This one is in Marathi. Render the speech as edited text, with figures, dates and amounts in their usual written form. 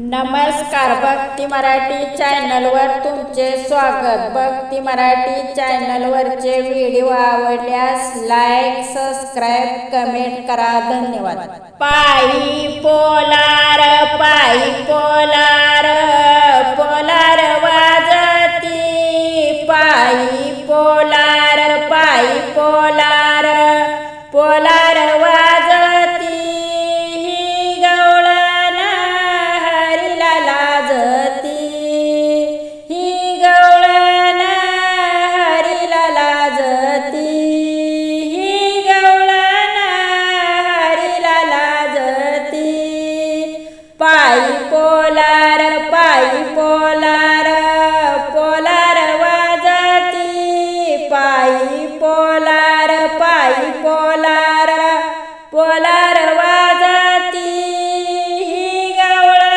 नमस्कार, भक्ती मराठी चॅनलवर तुमचे स्वागत। भक्ती मराठी चॅनलवरचे व्हिडिओ आवडल्यास लाईक, सबस्क्राईब, कमेंट करा। धन्यवाद। पायी पोलार, पायी पोलार, पोलार वाजती, पायी पोलार, पायी पोलार, पोलार वाजती, ही गवळण हरीला लाजती, ही गवळण हरीला लाजती, ही गवळण हरीला लाजती। पायी पोलार, पायी पोलार,